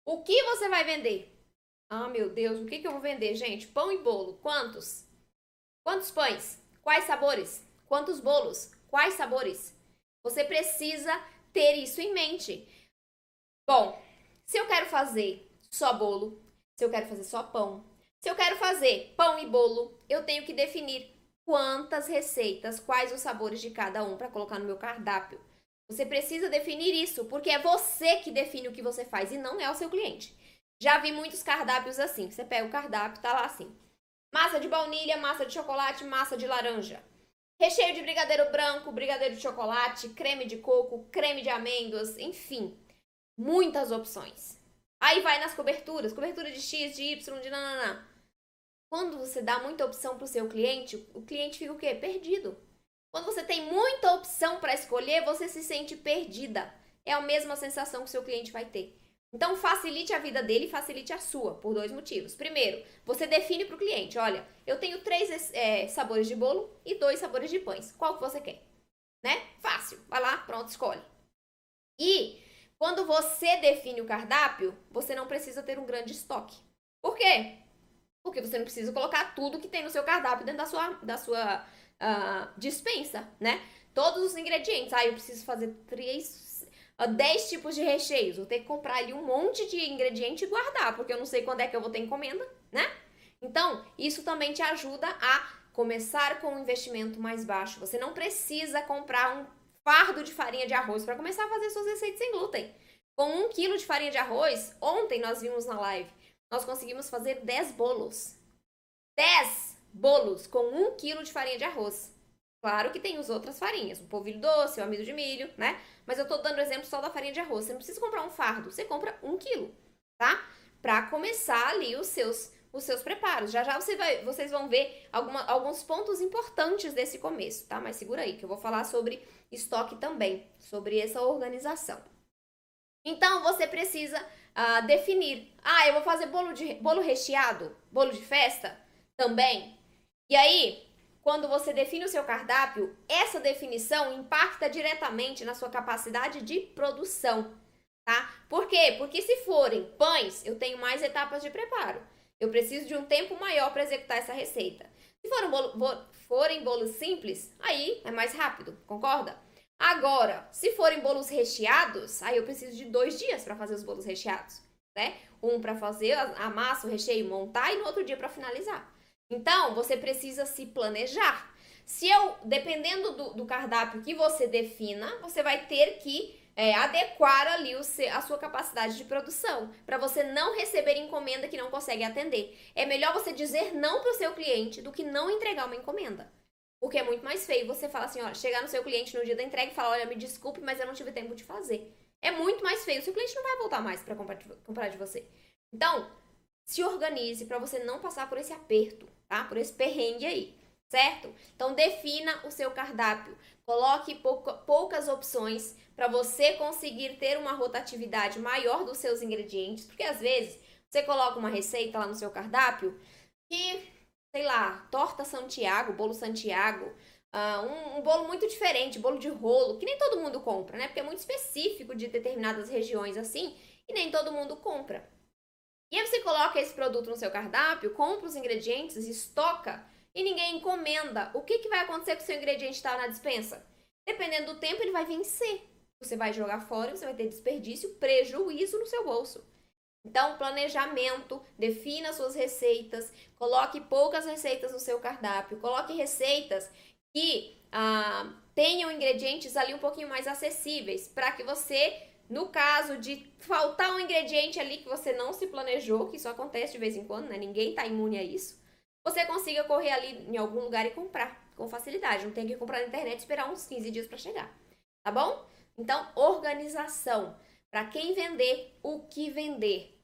O que você vai vender? Ah, meu Deus, o que eu vou vender, gente? Pão e bolo. Quantos? Quantos pães? Quais sabores? Quantos bolos? Quais sabores? Você precisa ter isso em mente. Bom, se eu quero fazer só bolo, se eu quero fazer só pão, se eu quero fazer pão e bolo, eu tenho que definir quantas receitas, quais os sabores de cada um para colocar no meu cardápio. Você precisa definir isso, porque é você que define o que você faz e não é o seu cliente. Já vi muitos cardápios assim. Você pega o cardápio, tá lá assim: massa de baunilha, massa de chocolate, massa de laranja. Recheio de brigadeiro branco, brigadeiro de chocolate, creme de coco, creme de amêndoas, enfim, muitas opções. Aí vai nas coberturas, cobertura de X, de Y, de nananã. Quando você dá muita opção para o seu cliente, o cliente fica o quê? Perdido. Quando você tem muita opção para escolher, você se sente perdida. É a mesma sensação que o seu cliente vai ter. Então, facilite a vida dele e facilite a sua, por dois motivos. Primeiro, você define para o cliente: olha, eu tenho 3 sabores de bolo e 2 sabores de pães. Qual que você quer? Né? Fácil. Vai lá, pronto, escolhe. E quando você define o cardápio, você não precisa ter um grande estoque. Por quê? Porque você não precisa colocar tudo que tem no seu cardápio dentro da sua dispensa, né? Todos os ingredientes. Ah, eu preciso fazer 10 tipos de recheios. Vou ter que comprar ali um monte de ingrediente e guardar, porque eu não sei quando é que eu vou ter encomenda, né? Então, isso também te ajuda a começar com um investimento mais baixo. Você não precisa comprar um fardo de farinha de arroz para começar a fazer suas receitas sem glúten. Com 1 quilo de farinha de arroz, ontem nós vimos na live, nós conseguimos fazer 10 bolos. 10 bolos com 1 quilo de farinha de arroz. Claro que tem as outras farinhas, o polvilho doce, o amido de milho, né? Mas eu tô dando exemplo só da farinha de arroz. Você não precisa comprar um fardo, você compra 1 quilo, tá? Pra começar ali os seus preparos. Já já vocês vão ver alguns pontos importantes desse começo, tá? Mas segura aí, que eu vou falar sobre estoque também, sobre essa organização. Então, você precisa definir. Ah, eu vou fazer bolo recheado, bolo de festa também. E aí, quando você define o seu cardápio, essa definição impacta diretamente na sua capacidade de produção, tá? Por quê? Porque se forem pães, eu tenho mais etapas de preparo. Eu preciso de um tempo maior para executar essa receita. Se forem bolos simples, aí é mais rápido, concorda? Agora, se forem bolos recheados, aí eu preciso de 2 dias para fazer os bolos recheados, né? Um para fazer a massa, o recheio, montar e no outro dia para finalizar. Então, você precisa se planejar. Dependendo do cardápio que você defina, você vai ter que adequar ali a sua capacidade de produção, para você não receber encomenda que não consegue atender. É melhor você dizer não para o seu cliente do que não entregar uma encomenda. Porque é muito mais feio você falar assim, ó, chegar no seu cliente no dia da entrega e falar: olha, me desculpe, mas eu não tive tempo de fazer. É muito mais feio. O seu cliente não vai voltar mais para comprar de você. Então, se organize para você não passar por esse aperto, tá? Por esse perrengue aí, certo? Então, defina o seu cardápio. Coloque poucas opções para você conseguir ter uma rotatividade maior dos seus ingredientes. Porque às vezes você coloca uma receita lá no seu cardápio que, sei lá, torta Santiago, bolo Santiago, um bolo muito diferente, bolo de rolo, que nem todo mundo compra, né? Porque é muito específico de determinadas regiões assim, e nem todo mundo compra. E aí você coloca esse produto no seu cardápio, compra os ingredientes, estoca e ninguém encomenda. O que vai acontecer com o seu ingrediente estar na dispensa? Dependendo do tempo, ele vai vencer. Você vai jogar fora, você vai ter desperdício, prejuízo no seu bolso. Então, planejamento, defina suas receitas, coloque poucas receitas no seu cardápio, coloque receitas que tenham ingredientes ali um pouquinho mais acessíveis, para que você, no caso de faltar um ingrediente ali que você não se planejou, que isso acontece de vez em quando, né? Ninguém está imune a isso, você consiga correr ali em algum lugar e comprar com facilidade. Não tem que comprar na internet e esperar uns 15 dias para chegar, tá bom? Então, organização. Para quem vender, o que vender.